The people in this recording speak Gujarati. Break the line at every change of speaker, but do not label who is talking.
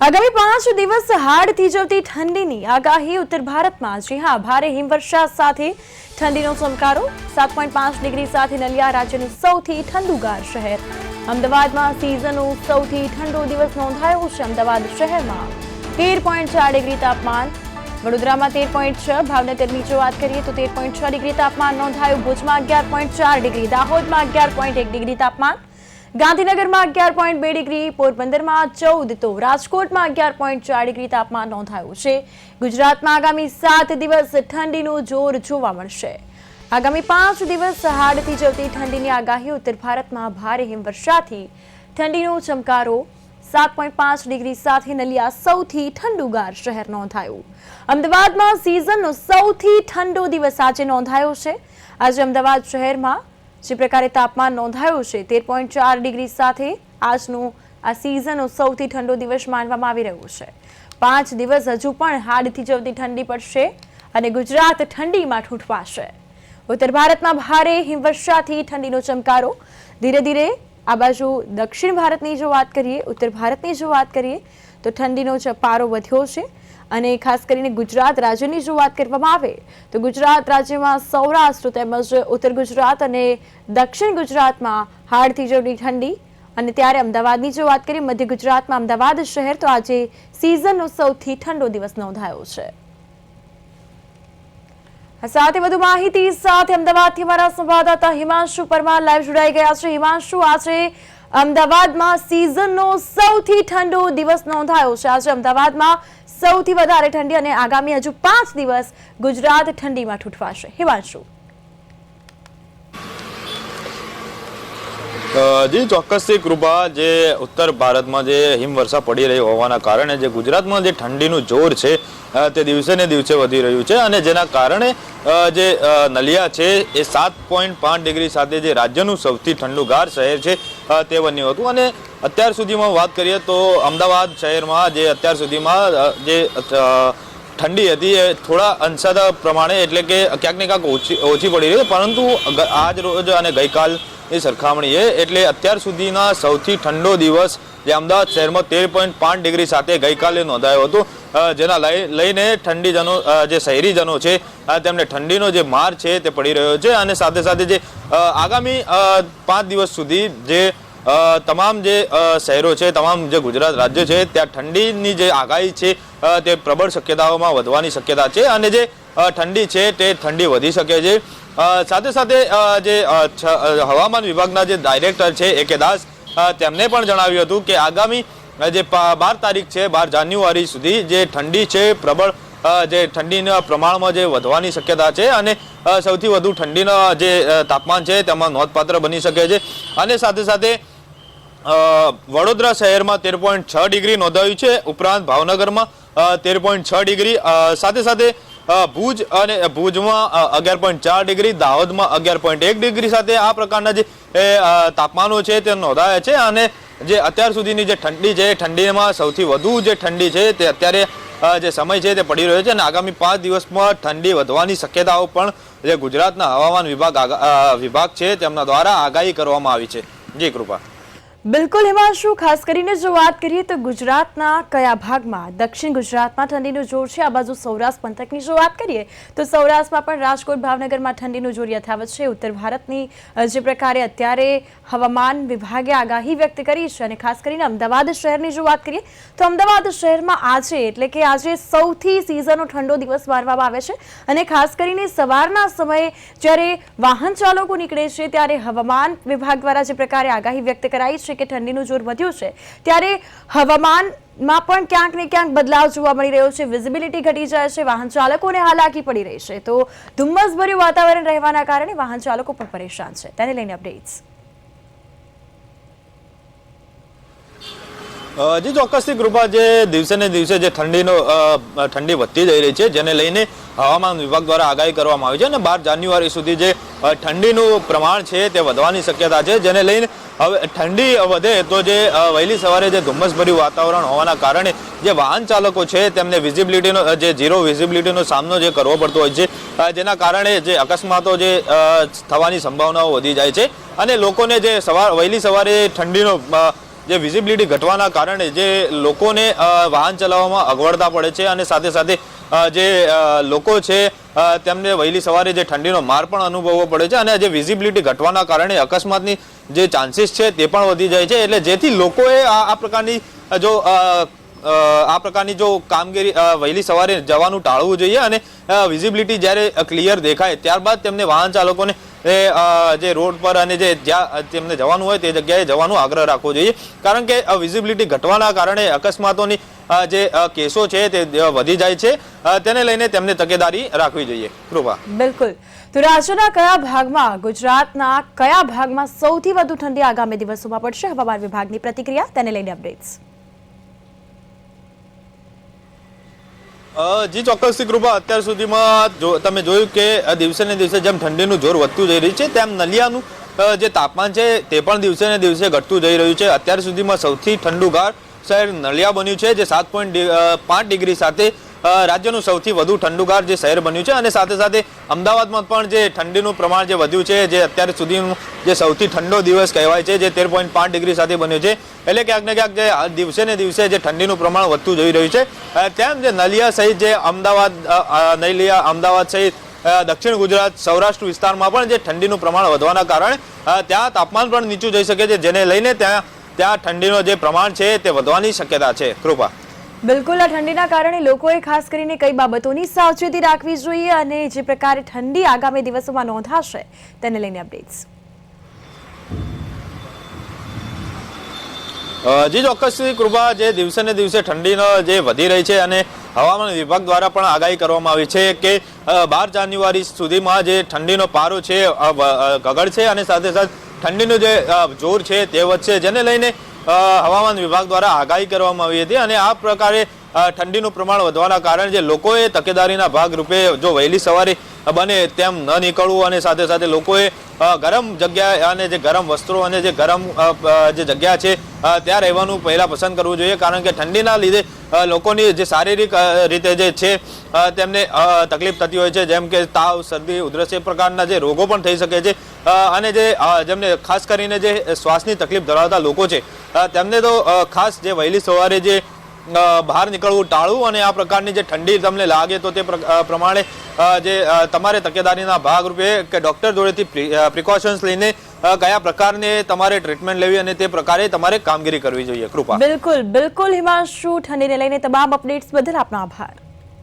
આગામી 5 દિવસ હાડ થીજવતી ઠંડીની આગાહી ઉત્તર ભારતમાં જી હા ભારે હિમવર્ષા સાથે ઠંડીનો ચમકારો 7.5 ડિગ્રી સાથે નલિયા રાજ્યનું સૌથી ઠંડુગાર શહેર અમદાવાદમાં સિઝનનો સૌથી ઠંડો દિવસ નોંધાયો છે અમદાવાદ શહેરમાં 13.4 ડિગ્રી તાપમાન વડોદરામાં 13.6 ભાવનગરની જો વાત કરીએ તો 13.6 ડિગ્રી તાપમાન નોંધાયું ભુજમાં 11.4 ડિગ્રી દાહોદમાં 11.1 ડિગ્રી તાપમાન ગાંધીનગરમાં 11.2 ડિગ્રી પોરબંદરમાં 14 તો રાજકોટમાં 11.4 ડિગ્રી તાપમાન નોંધાયું છે ગુજરાતમાં આગામી 7 દિવસ ઠંડીનું જોર જોવા મળશે આગામી 5 દિવસ હાડથી જવતી ઠંડીની આગાહી ઉત્તર ભારતમાં ભારે હિમવર્ષાથી ઠંડીનો ચમકારો 7.5 ડિગ્રી સાથે નલિયા સૌથી ઠંડુગાર શહેર નોંધાયું અમદાવાદમાં સિઝનનો સૌથી ઠંડો દિવસ આજે નોંધાયો છે આજે અમદાવાદ શહેરમાં જે પ્રકારે તાપમાન નોંધાયું છે 13.4 ડિગ્રી સાથે આજનો આ સિઝનનો સૌથી ઠંડો દિવસ માનવામાં આવી રહ્યો છે 5 દિવસ હજુ પણ હાડથી જવતી ઠંડી પડશે અને ગુજરાત ઠંડીમાં ઠૂંઠવાશે ઉત્તર ભારતમાં ભારે હિમવર્ષાથી ઠંડીનો ચમકારો ધીરે ધીરે આ બાજુ દક્ષિણ ભારતની જો વાત કરીએ ઉત્તર ભારતની જો વાત કરીએ તો ઠંડીનો પારો વધ્યો છે અને ખાસ કરીને ગુજરાત રાજ્યની જો વાત કરવામાં આવે તો ગુજરાત રાજ્યમાં સૌરાષ્ટ્ર તેમજ ઉત્તર ગુજરાત અને દક્ષિણ ગુજરાતમાં હાડથી જવતી ઠંડી અને ત્યારે અમદાવાદની જો વાત કરીએ મધ્ય ગુજરાતમાં અમદાવાદ શહેર તો આજે સિઝનનો સૌથી ઠંડો દિવસ નોંધાયો છે સાથે વધુ માહિતી સાથે અમદાવાદથી અમારા સંવાદદાતા હિમાંશુ પરમાર લાઈવ જોડાઈ ગયા છે હિમાંશુ આજે અમદાવાદમાં સિઝનનો સૌથી ઠંડો દિવસ નોંધાયો છે આજે અમદાવાદમાં સૌથી વધારે ઠંડી અને આગામી હજુ 5 દિવસ ગુજરાત ઠંડીમાં ઠૂંઠવાશે હિમાંશુ
જી ચોક્કસથી કૃપા જે ઉત્તર ભારતમાં જે હિમવર્ષા પડી રહી હોવાના કારણે જે ગુજરાતમાં જે ઠંડીનું જોર છે તે દિવસે ને દિવસે વધી રહ્યું છે અને જેના કારણે જે નલિયા છે એ 7.5 ડિગ્રી સાથે જે રાજ્યનું સૌથી ઠંડુગાર શહેર છે તે બન્યું હતું અને અત્યાર સુધીમાં વાત કરીએ તો અમદાવાદ શહેરમાં જે અત્યાર સુધીમાં જે ઠંડી હતી એ થોડા અંશત પ્રમાણે એટલે કે ક્યાંક ને ક્યાંક ઓછી પડી રહી પરંતુ આજ રોજ અને ગઈકાલ એ સરખામણીએ એટલે અત્યાર સુધીના સૌથી ઠંડો દિવસ જે અમદાવાદ શહેરમાં 13.5 ડિગ્રી સાથે ગઈકાલે નોંધાયો હતો જેના લઈને ઠંડીજનો જે શહેરીજનો છે તેમને ઠંડીનો જે માર છે તે પડી રહ્યો છે અને સાથે સાથે જે આગામી 5 દિવસ સુધી જે તમામ જે શહેરો છે તમામ જે ગુજરાત રાજ્ય છે ત્યાં ઠંડીની જે આગાહી છે તે પ્રબળ શક્યતાઓમાં વધવાની શક્યતા છે અને જે ઠંડી છે તે ઠંડી વધી શકે છે સાથે સાથે જે હવામાન વિભાગના જે ડાયરેક્ટર છે A.K. દાસ તેમને પણ જણાવ્યું હતું કે આગામી જે 12 તારીખ છે 12 જાન્યુઆરી સુધી જે ઠંડી છે પ્રબળ જે ઠંડીના પ્રમાણમાં જે વધવાની શક્યતા છે અને સૌથી વધુ ઠંડીના જે તાપમાન છે તેમાં નોંધપાત્ર બની શકે છે અને સાથે સાથે વડોદરા શહેરમાં 13.6 ડિગ્રી નોંધાયું છે ઉપરાંત ભાવનગરમાં 13.6 ડિગ્રી સાથે સાથે ભુજ અને ભુજમાં 11.4 ડિગ્રી દાહોદમાં 11.1 ડિગ્રી સાથે આ પ્રકારના જે તાપમાનો છે તે નોંધાયા છે અને જે અત્યાર સુધીની જે ઠંડી છે ઠંડીમાં સૌથી વધુ જે ઠંડી છે તે અત્યારે જે સમય છે તે પડી રહ્યો છે અને આગામી 5 દિવસમાં ઠંડી વધવાની શક્યતાઓ પણ જે ગુજરાતના હવામાન વિભાગ છે તેમના દ્વારા આગાહી કરવામાં આવી છે જી કૃપા
બિલકુલ હિમાંશુ ખાસ કરીને જો વાત કરીએ તો ગુજરાતના કયા ભાગમાં દક્ષિણ ગુજરાતમાં ઠંડીનું જોર છે આ બાજુ સૌરાષ્ટ્ર પંથકની જો વાત કરીએ તો સૌરાષ્ટ્રમાં પણ રાજકોટ ભાવનગરમાં ઠંડીનું જોર યથાવત છે ઉત્તર ભારતની જે પ્રકારે અત્યારે હવામાન વિભાગે આગાહી વ્યક્ત કરી છે અને ખાસ કરીને અમદાવાદ શહેરની જો વાત કરીએ તો અમદાવાદ શહેરમાં આજે એટલે કે આજે સૌથી સિઝનનો ઠંડો દિવસ માનવામાં આવે છે અને ખાસ કરીને સવારના સમયે જ્યારે વાહન ચાલકો નીકળે છે ત્યારે હવામાન વિભાગ દ્વારા જે પ્રકારે આગાહી વ્યક્ત કરાઈ છે કે ઠંડીનું જોર વધ્યું છે ત્યારે હવામાનમાં પણ ક્યાંક ને ક્યાંક બદલાવ જોવા મળી રહ્યો છે વિઝિબિલિટી ઘટી જાય છે વાહન ચાલકોને હાલાકી પડી રહી છે તો ધુમ્મસભર્યું વાતાવરણ રહેવાના કારણે વાહન ચાલકો પણ પરેશાન છે તેને લઈને અપડેટ્સ
જી ચોક્કસથી કૃપા જે દિવસે ને દિવસે જે ઠંડી વધતી જઈ રહી છે જેને લઈને હવામાન વિભાગ દ્વારા આગાહી કરવામાં આવી છે અને 12 જાન્યુઆરી સુધી જે ઠંડીનું પ્રમાણ છે તે વધવાની શક્યતા છે જેને લઈને હવે ઠંડી વધે તો જે વહેલી સવારે જે ધુમ્મસભર્યું વાતાવરણ હોવાના કારણે જે વાહન ચાલકો છે તેમને વિઝિબિલિટીનો જે ઝીરો વિઝિબિલિટીનો સામનો જે કરવો પડતો હોય છે જેના કારણે જે અકસ્માતો જે થવાની સંભાવનાઓ વધી જાય છે અને લોકોને જે વહેલી સવારે ઠંડીનો જે વિઝિબિલિટી ઘટવાના કારણે જે લોકોને વાહન ચલાવવામાં અગવડતા પડે છે અને સાથે સાથે જે લોકો છે તેમને વહેલી સવારે જે ઠંડીનો માર પણ અનુભવવો પડે છે અને જે વિઝિબિલિટી ઘટવાના કારણે અકસ્માતની જે ચાન્સીસ છે તે પણ વધી જાય છે. એટલે જેથી લોકોએ આ પ્રકારની જો કામગીરી વહેલી સવારે જવાનું ટાળવું જોઈએ અને વિઝિબિલિટી જ્યારે ક્લિયર દેખાય ત્યારબાદ તેમને વાહન ચાલકોને જે રોડ પર અને જે જ્યાં તેમને જવાનું હોય તે જગ્યાએ જવાનો આગ્રહ રાખવો જોઈએ. કારણ કે વિઝિબિલિટી ઘટવાના કારણે અકસ્માતોની જે કેસો છે તે વધી જાય છે. તેને લઈને તેમને તકેદારી રાખવી જોઈએ. કૃપા.
બિલકુલ. તો રાજ્યના કયા ભાગમાં, ગુજરાતના કયા ભાગમાં સૌથી વધુ ઠંડી આગામી દિવસોમાં પડશે? હવામાન વિભાગની પ્રતિક્રિયા, તેને લઈને અપડેટ્સ.
જી ચોક્કસથી કૃપા. અત્યાર સુધીમાં તમે જોયું કે દિવસે ને દિવસે જેમ ઠંડીનું જોર વધતું જઈ રહ્યું છે તેમ નલિયાનું જે તાપમાન છે તે પણ દિવસે ને દિવસે ઘટતું જઈ રહ્યું છે. અત્યાર સુધીમાં સૌથી ઠંડુગાર શહેર નલિયા બન્યું છે, જે 7.5 ડિગ્રી સાથે રાજ્યનું સૌથી વધુ ઠંડુગાર જે શહેર બન્યું છે. અને સાથે સાથે અમદાવાદમાં પણ જે ઠંડીનું પ્રમાણ જે વધ્યું છે, જે અત્યાર સુધીનું જે સૌથી ઠંડો દિવસ કહેવાય છે, જે 13.5 ડિગ્રી સાથે બન્યો છે. એટલે ક્યાંક ને ક્યાંક જે દિવસે ને દિવસે જે ઠંડીનું પ્રમાણ વધતું જઈ રહ્યું છે તેમ જે નલિયા સહિત જે અમદાવાદ સહિત દક્ષિણ ગુજરાત, સૌરાષ્ટ્ર વિસ્તારમાં પણ જે ઠંડીનું પ્રમાણ વધવાના કારણે ત્યાં તાપમાન પણ નીચું જઈ શકે છે, જેને લઈને ત્યાં ઠંડીનો જે પ્રમાણ છે તે વધવાની શક્યતા છે. કૃપા.
બિલકુલ. આ ઠંડીના કારણે લોકોએ ખાસ કરીને કઈ બાબતોની સાવચેતી રાખવી જોઈએ અને જે પ્રકારે ઠંડી આગામી દિવસોમાં નોંધાશે તેને લઈને અપડેટ્સ.
જી ચોક્કસથી કૃપા. જે દિવસે ને દિવસે ઠંડીનો જે વધી રહી છે અને હવામાન વિભાગ દ્વારા પણ આગાહી કરવામાં આવી છે કે 12 જાન્યુઆરી સુધીમાં જે ઠંડીનો પારો છે ગગડશે અને સાથે સાથે ઠંડીનું જે જોર છે તે વધશે, જેને લઈને હવામાન વિભાગ દ્વારા આગાહી કરવામાં આવી હતી. અને આ પ્રકારે ઠંડીનું પ્રમાણ વધવાના કારણે જે લોકોએ તકેદારીના ભાગરૂપે જો વહેલી સવારે બને તેમ ન નીકળવું અને સાથે સાથે લોકોએ ગરમ જગ્યા અને જે ગરમ વસ્ત્રો અને જે ગરમ જે જગ્યા છે ત્યાં રહેવાનું પહેલા પસંદ કરવું જોઈએ. કારણ કે ઠંડીના લીધે લોકોની જે શારીરિક રીતે જે છે તેમને તકલીફ થતી હોય છે, જેમ કે તાવ, શરદી, ઉધરસ એ પ્રકારના જે રોગો પણ થઈ શકે છે. અને જેમને ખાસ કરીને જે શ્વાસની તકલીફ ધરાવતા લોકો છે તેમને તો ખાસ જે વહેલી સવારે જે બહાર નીકળવું ટાળવું અને આ પ્રકારની જે ઠંડી તમને લાગે તો તે પ્રમાણે જે તમારે તકેદારીના ભાગરૂપે કે ડોક્ટર જોડેથી પ્રિકોશન્સ લઈને કયા પ્રકારની તમારે ટ્રીટમેન્ટ લેવી અને તે પ્રકારે તમારે કામગીરી કરવી જોઈએ. કૃપા.
બિલકુલ. હિમાંશુ, ઠંડીને લઈને તમામ અપડેટ્સ બદલ આપનો આભાર.